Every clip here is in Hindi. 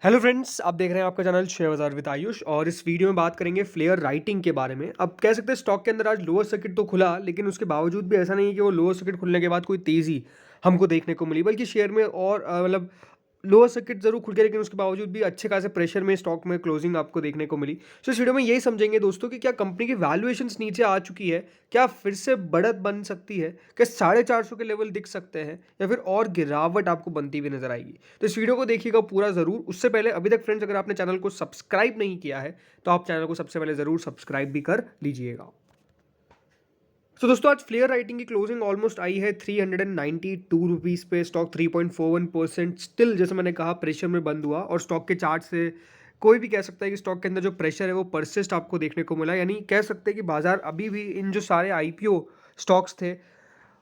हेलो फ्रेंड्स, आप देख रहे हैं आपका चैनल शेयर बाजार विद आयुष। और इस वीडियो में बात करेंगे फ्लेयर राइटिंग के बारे में। अब कह सकते हैं स्टॉक के अंदर आज लोअर सर्किट तो खुला, लेकिन उसके बावजूद भी ऐसा नहीं है कि वो लोअर सर्किट खुलने के बाद कोई तेज़ी हमको देखने को मिली, बल्कि शेयर में और मतलब लोअर सर्किट जरूर खुल गया, लेकिन उसके बावजूद भी अच्छे खासे प्रेशर में स्टॉक में क्लोजिंग आपको देखने को मिली। तो इस वीडियो में यही समझेंगे दोस्तों कि क्या कंपनी की वैल्यूएशंस नीचे आ चुकी है, क्या फिर से बढ़त बन सकती है, क्या 450 के लेवल दिख सकते हैं, या फिर और गिरावट आपको बनती हुई नजर आएगी। तो इस वीडियो को देखिएगा पूरा जरूर। उससे पहले अभी तक फ्रेंड्स अगर आपने चैनल को सब्सक्राइब नहीं किया है तो आप चैनल को सबसे पहले जरूर सब्सक्राइब भी कर लीजिएगा। तो दोस्तों आज फ्लेयर राइटिंग की क्लोजिंग ऑलमोस्ट आई है 392 रुपीज़ पे। स्टॉक 3.41% स्टिल, जैसे मैंने कहा, प्रेशर में बंद हुआ। और स्टॉक के चार्ट से कोई भी कह सकता है कि स्टॉक के अंदर जो प्रेशर है वो परसिस्ट आपको देखने को मिला। यानी कह सकते हैं कि बाजार अभी भी इन जो सारे आईपीओ स्टॉक्स थे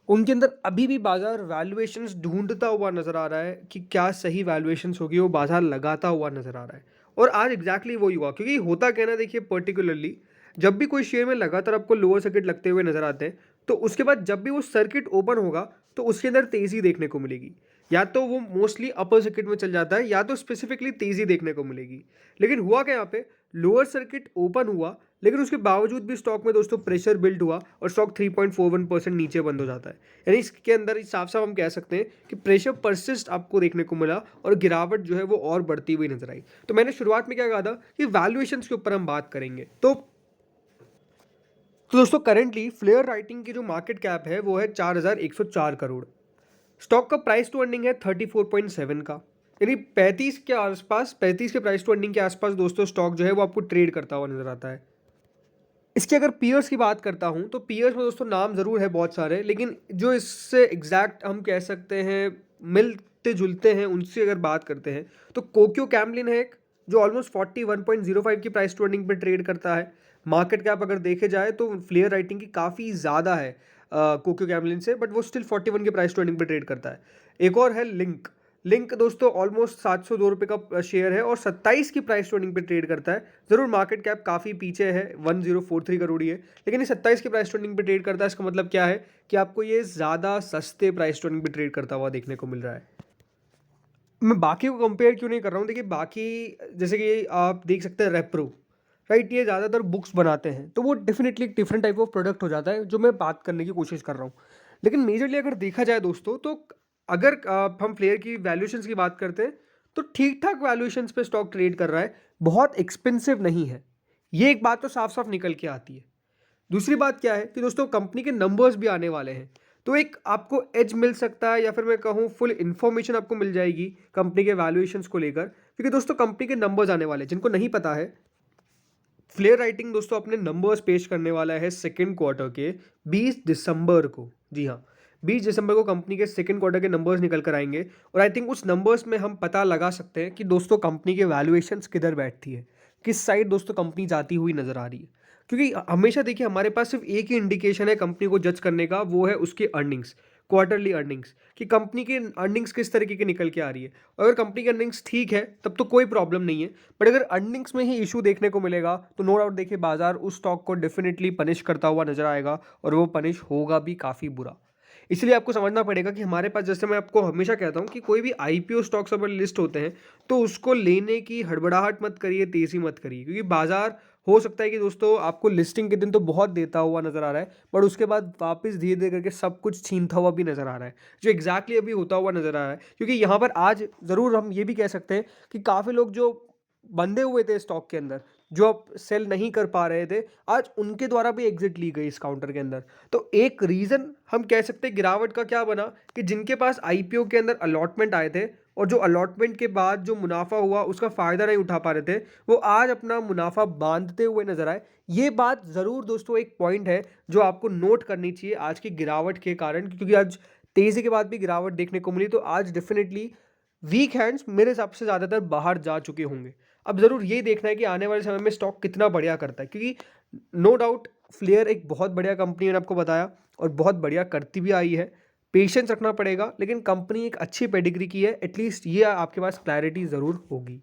उनके अंदर अभी भी बाजार वैल्यूएशंस ढूंढता हुआ नजर आ रहा है कि क्या सही वैल्यूएशंस होगी, वो बाजार लगाता हुआ नजर आ रहा है। और आज एग्जैक्टली वही हुआ, क्योंकि होता क्या ना, देखिए पर्टिकुलरली जब भी कोई शेयर में लगातार आपको लोअर सर्किट लगते हुए नजर आते हैं, तो उसके बाद जब भी वो सर्किट ओपन होगा तो उसके अंदर तेजी देखने को मिलेगी। या तो वो मोस्टली अपर सर्किट में चल जाता है, या तो स्पेसिफिकली तेजी देखने को मिलेगी। लेकिन हुआ क्या यहाँ पे, लोअर सर्किट ओपन हुआ, लेकिन उसके बावजूद भी स्टॉक में दोस्तों प्रेशर बिल्ड हुआ और स्टॉक 3.41% नीचे बंद हो जाता है। यानी इसके अंदर साफ साफ हम कह सकते हैं कि प्रेशर परसिस्ट आपको देखने को मिला और गिरावट जो है वो और बढ़ती हुई नजर आई। तो मैंने शुरुआत में क्या कहा था कि वैल्यूएशंस के ऊपर हम बात करेंगे। तो दोस्तों करेंटली फ्लेयर राइटिंग की जो मार्केट कैप है वो है 4104 करोड़। स्टॉक का प्राइस टू अर्निंग है 34.7 का। यानी 35 के आसपास, 35 के प्राइस टू अर्निंग के आसपास दोस्तों स्टॉक जो है वो आपको ट्रेड करता हुआ नजर आता है। इसकी अगर पीयर्स की बात करता हूं तो पीयर्स में दोस्तों नाम ज़रूर है बहुत सारे, लेकिन जो इससे एग्जैक्ट हम कह सकते हैं मिलते जुलते हैं उनसे अगर बात करते हैं तो कोक्यो कैमलिन है एक, जो ऑलमोस्ट 41.05 की प्राइस टू अर्निंग पे ट्रेड करता है। मार्केट कैप अगर देखे जाए तो फ्लेयर राइटिंग की काफ़ी ज़्यादा है कोक्यो कैमलिन से, बट वो स्टिल 41 के प्राइस टू अर्निंग पे ट्रेड करता है। एक और है लिंक। लिंक दोस्तों ऑलमोस्ट 702 रुपये का शेयर है और 27 की प्राइस टू अर्निंग पे ट्रेड करता है। ज़रूर मार्केट कैप काफ़ी पीछे है, 1043 करोड़ ही है, लेकिन ये 27 की प्राइस टू अर्निंग पे ट्रेड करता है। इसका मतलब क्या है कि आपको ये ज़्यादा सस्ते प्राइस टू अर्निंग पे ट्रेड करता हुआ देखने को मिल रहा है। मैं बाकी को कंपेयर क्यों नहीं कर रहा हूँ, देखिए बाकी जैसे कि आप देख सकते हैं रेप्रो, राइट, ये ज़्यादातर बुक्स बनाते हैं, तो वो डेफिनेटली एक डिफरेंट टाइप ऑफ प्रोडक्ट हो जाता है जो मैं बात करने की कोशिश कर रहा हूँ। लेकिन मेजरली अगर देखा जाए दोस्तों तो अगर हम फ्लेयर की वैल्यूएशंस की बात करते हैं तो ठीक ठाक वैल्यूएशंस पे स्टॉक ट्रेड कर रहा है, बहुत एक्सपेंसिव नहीं है। ये एक बात तो साफ साफ निकल के आती है। दूसरी बात क्या है कि दोस्तों कंपनी के नंबर्स भी आने वाले हैं, तो एक आपको एज मिल सकता है, या फिर मैं कहूँ फुल इन्फॉर्मेशन आपको मिल जाएगी कंपनी के वैल्यूएशंस को लेकर, क्योंकि दोस्तों कंपनी के नंबर्स आने वाले हैं। जिनको नहीं पता है, फ्लेयर राइटिंग दोस्तों अपने नंबर्स पेश करने वाला है सेकेंड क्वार्टर के 20 दिसंबर को। जी हाँ, 20 दिसंबर को कंपनी के सेकेंड क्वार्टर के नंबर्स निकल कर आएंगे, और आई थिंक उस नंबर्स में हम पता लगा सकते हैं कि दोस्तों कंपनी के वैल्यूएशंस किधर बैठती है, किस साइड दोस्तों कंपनी जाती हुई नजर आ रही है। क्योंकि हमेशा देखिए हमारे पास सिर्फ एक ही इंडिकेशन है कंपनी को जज करने का, वो है उसकी अर्निंग्स, क्वार्टरली अर्निंग्स, कि कंपनी की अर्निंग्स किस तरीके की निकल के आ रही है। अगर कंपनी की अर्निंग्स ठीक है तब तो कोई प्रॉब्लम नहीं है, बट अगर अर्निंग्स में ही इशू देखने को मिलेगा तो नो डाउट देखिए बाजार उस स्टॉक को डेफिनेटली पनिश करता हुआ नजर आएगा, और वो पनिश होगा भी काफ़ी बुरा। इसलिए आपको समझना पड़ेगा कि हमारे पास, जैसे मैं आपको हमेशा कहता हूँ कि कोई भी आईपीओ स्टॉक्स अगर लिस्ट होते हैं तो उसको लेने की हड़बड़ाहट मत करिए, तेजी मत करिए, क्योंकि बाजार हो सकता है कि दोस्तों आपको लिस्टिंग के दिन तो बहुत देता हुआ नजर आ रहा है, बट उसके बाद वापस धीरे धीरे करके सब कुछ छीनता हुआ भी नजर आ रहा है, जो एग्जैक्टली अभी होता हुआ नजर आ रहा है। क्योंकि यहाँ पर आज ज़रूर हम ये भी कह सकते हैं कि काफ़ी लोग जो बंधे हुए थे स्टॉक के अंदर, जो अब सेल नहीं कर पा रहे थे, आज उनके द्वारा भी एग्जिट ली गई इस काउंटर के अंदर। तो एक रीज़न हम कह सकते हैं गिरावट का क्या बना, कि जिनके पास आईपीओ के अंदर अलॉटमेंट आए थे और जो अलॉटमेंट के बाद जो मुनाफा हुआ उसका फ़ायदा नहीं उठा पा रहे थे, वो आज अपना मुनाफा बांधते हुए नजर आए। ये बात ज़रूर दोस्तों एक पॉइंट है जो आपको नोट करनी चाहिए आज की गिरावट के कारण, क्योंकि आज तेज़ी के बाद भी गिरावट देखने को मिली, तो आज डेफिनेटली वीक हैंड्स मेरे हिसाब से ज़्यादातर बाहर जा चुके होंगे। अब ज़रूर ये देखना है कि आने वाले समय में स्टॉक कितना बढ़िया करता है, क्योंकि नो डाउट फ्लेयर एक बहुत बढ़िया कंपनी, मैंने आपको बताया, और बहुत बढ़िया करती भी आई है। पेशेंस रखना पड़ेगा, लेकिन कंपनी एक अच्छी पेडिग्री की है, एटलीस्ट ये आपके पास क्लैरिटी ज़रूर होगी।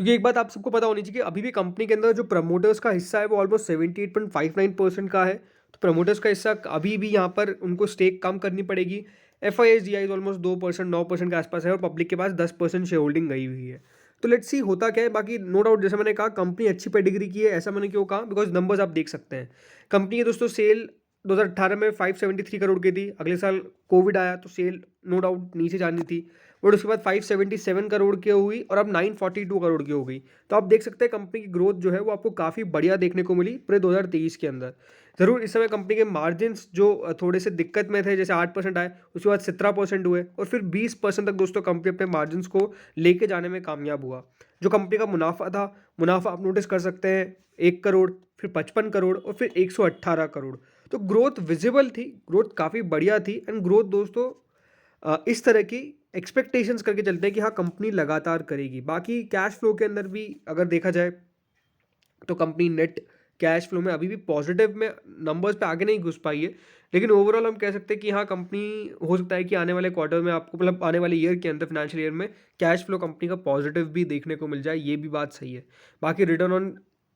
क्योंकि एक बात आप सबको पता होनी चाहिए कि अभी भी कंपनी के अंदर जो प्रमोटर्स का हिस्सा है वो ऑलमोस्ट 78.59% का है। तो प्रमोटर्स का हिस्सा अभी भी यहाँ पर उनको स्टेक कम करनी पड़ेगी। F I S D I almost 2%, 9% के आसपास है, और पब्लिक के पास 10% शेयर होल्डिंग गई हुई है। तो लेट्स सी होता क्या है। बाकी नो डाउट जैसे मैंने कहा कंपनी अच्छी पेडिग्री की है। ऐसा मैंने क्यों कहा, बिकॉज नंबर्स आप देख सकते हैं। कंपनी की दोस्तों सेल 2018 में 573 करोड़ की थी। अगले साल कोविड आया तो सेल नो डाउट नीचे जानी थी, बट उसके बाद 577 करोड़ की हुई और अब 942 करोड़ की हो गई। तो आप देख सकते हैं कंपनी की ग्रोथ जो है वो आपको काफ़ी बढ़िया देखने को मिली पूरे 2023 के अंदर। ज़रूर इस समय कंपनी के मार्जिन्स जो थोड़े से दिक्कत में थे, जैसे 8% आए, उसके बाद 17% हुए और फिर 20% तक दोस्तों कंपनी अपने मार्जिन्स को लेके जाने में कामयाब हुआ। जो कंपनी का मुनाफा था, मुनाफा आप नोटिस कर सकते हैं 1 करोड़, फिर 55 करोड़ और फिर 118 करोड़। तो ग्रोथ विजिबल थी, ग्रोथ काफ़ी बढ़िया थी। एंड ग्रोथ दोस्तों इस तरह की एक्सपेक्टेशंस करके चलते हैं कि हाँ कंपनी लगातार करेगी। बाकी कैश फ्लो के अंदर भी अगर देखा जाए तो कंपनी नेट कैश फ्लो में अभी भी पॉजिटिव में नंबर्स पे आगे नहीं घुस पाई है, लेकिन ओवरऑल हम कह सकते हैं कि हाँ कंपनी हो सकता है कि आने वाले क्वार्टर में आपको, मतलब आने वाले ईयर के अंदर, फाइनेंशियल ईयर में कैश फ्लो कंपनी का पॉजिटिव भी देखने को मिल जाए, ये भी बात सही है। बाकी रिटर्न ऑन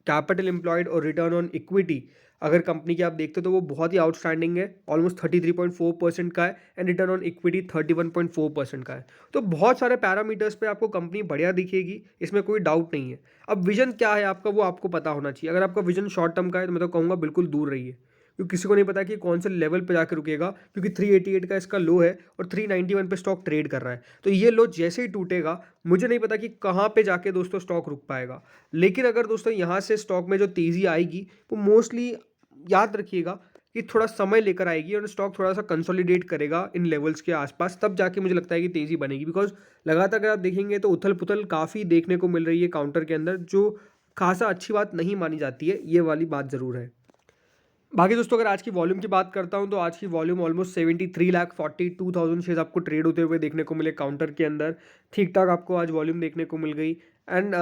कैपिटल एम्प्लॉयड और रिटर्न ऑन इक्विटी अगर कंपनी की आप देखते हो तो वो बहुत ही आउटस्टैंडिंग है, ऑलमोस्ट 33.4% का है। एंड रिटर्न ऑन इक्विटी 31.4% का है। तो बहुत सारे पैरामीटर्स पे आपको कंपनी बढ़िया दिखेगी, इसमें कोई डाउट नहीं है। अब विजन क्या है आपका वो आपको पता होना चाहिए। अगर आपका विजन शॉर्ट टर्म का है तो मैं तो कहूँगा बिल्कुल दूर रहिए, क्योंकि किसी को नहीं पता कि कौन से लेवल पे जाकर रुकेगा, क्योंकि 388 का इसका लो है और 391 पे स्टॉक ट्रेड कर रहा है। तो ये लो जैसे ही टूटेगा, मुझे नहीं पता कि कहाँ पे जाके दोस्तों स्टॉक रुक पाएगा। लेकिन अगर दोस्तों यहाँ से स्टॉक में जो तेज़ी आएगी वो मोस्टली याद रखिएगा कि थोड़ा समय लेकर आएगी और स्टॉक थोड़ा सा कंसोलिडेट करेगा इन लेवल्स के आसपास, तब जाके मुझे लगता है कि तेज़ी बनेगी। बिकॉज लगातार अगर आप देखेंगे तो उथल पुथल काफ़ी देखने को मिल रही है काउंटर के अंदर, जो खासा अच्छी बात नहीं मानी जाती है, ये वाली बात ज़रूर है। बाकी दोस्तों अगर आज की वॉल्यूम की बात करता हूं तो आज की वॉल्यूम ऑलमोस्ट 73,42,000 शेयर्स आपको ट्रेड होते हुए देखने को मिले काउंटर के अंदर। ठीक ठाक आपको आज वॉल्यूम देखने को मिल गई। एंड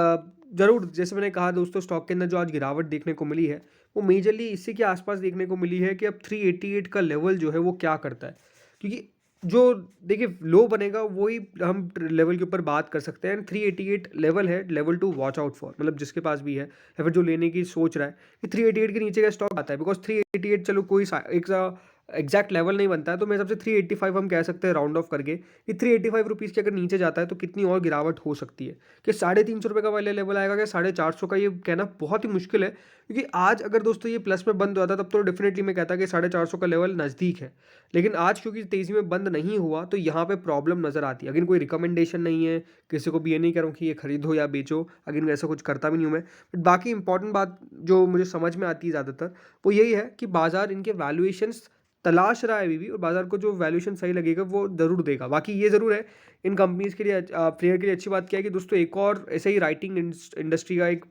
ज़रूर जैसे मैंने कहा दोस्तों, स्टॉक के अंदर जो आज गिरावट देखने को मिली है वो मेजरली इसी के आसपास देखने को मिली है कि अब 388 का लेवल जो है वो क्या करता है। क्योंकि जो देखिए लो बनेगा वही हम लेवल के ऊपर बात कर सकते हैं। एंड 388 लेवल है, level to watch out for, मतलब जिसके पास भी है या फिर जो लेने की सोच रहा है कि 388 के नीचे का स्टॉक आता है। बिकॉज 388 चलो कोई एक एग्जैक्ट लेवल नहीं बनता है, तो मेरे हिसाब से 385 हम कह सकते हैं राउंड ऑफ करके कि 385 रुपीज़ के अगर नीचे जाता है तो कितनी और गिरावट हो सकती है, कि 350 रुपये का वाले लेवल आएगा क्या 450 का, ये कहना बहुत ही मुश्किल है। क्योंकि आज अगर दोस्तों ये प्लस में बंद हुआ था तब तो डेफिनेटली मैं कहता कि 450 का लेवल नज़दीक है। लेकिन आज क्योंकि तेज़ी में बंद नहीं हुआ तो यहाँ पे प्रॉब्लम नज़र आती है। अगेन कोई रिकमेंडेशन नहीं है, किसी को भी ये नहीं कह रहा हूँ कि ये खरीदो या बेचो, अगेन ऐसा कुछ करता भी नहीं हूँ मैं। बट बाकी इंपॉर्टेंट बात जो मुझे समझ में आती है ज़्यादातर वो यही है कि बाजार इनके वैल्यूएशंस तलाश रहा है अभी भी, और बाजार को जो वैल्यूएशन सही लगेगा वो ज़रूर देगा। बाकी ये ज़रूर है इन कंपनीज़ के लिए, प्लेयर के लिए अच्छी बात क्या है कि दोस्तों एक और ऐसे ही राइटिंग इंडस्ट्री का एक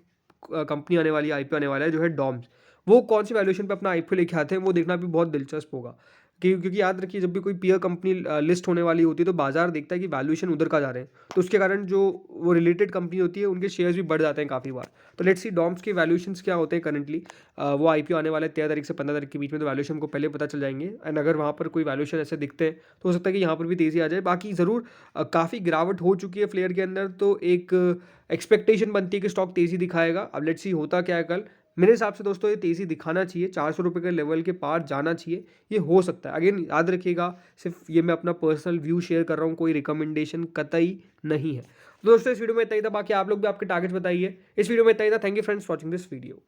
कंपनी आने वाली है, आईपीओ आने वाला है, जो है डॉम्स। वो कौन सी वैल्यूएशन पे अपना आईपीओ लेके आते हैं वो देखना भी बहुत दिलचस्प होगा। क्योंकि याद रखिए जब भी कोई पीयर कंपनी लिस्ट होने वाली होती है तो बाजार देखता है कि वैल्यूएशन उधर का जा रहे हैं, तो उसके कारण जो वो रिलेटेड कंपनी होती है उनके शेयर्स भी बढ़ जाते हैं काफ़ी बार। तो लेट्स सी डॉम्स के वैल्यूएशंस क्या होते हैं करंटली। वो आईपीओ आने वाले 13 तारीख से 15 तारीख के बीच में, तो वैल्यूएशन को पहले पता चल जाएंगे। एंड अगर वहाँ पर कोई वैल्यूएशन ऐसे दिखते हैं तो हो सकता है कि यहाँ पर भी तेज़ी आ जाए। बाकी ज़रूर काफ़ी गिरावट हो चुकी है फ्लेयर के अंदर, तो एक एक्सपेक्टेशन बनती है कि स्टॉक तेज़ी दिखाएगा। अब लेट्स सी होता क्या है कल। मेरे हिसाब से दोस्तों ये तेज़ी दिखाना चाहिए, 400 रुपये के लेवल के पार जाना चाहिए, ये हो सकता है। अगेन याद रखिएगा सिर्फ ये मैं अपना पर्सनल व्यू शेयर कर रहा हूँ, कोई रिकमेंडेशन कतई नहीं है। तो दोस्तों इस वीडियो में इतना ही था, बाकी आप लोग भी आपके टारगेट्स बताइए। इस वीडियो में इतना ही था। Thank you friends watching this video.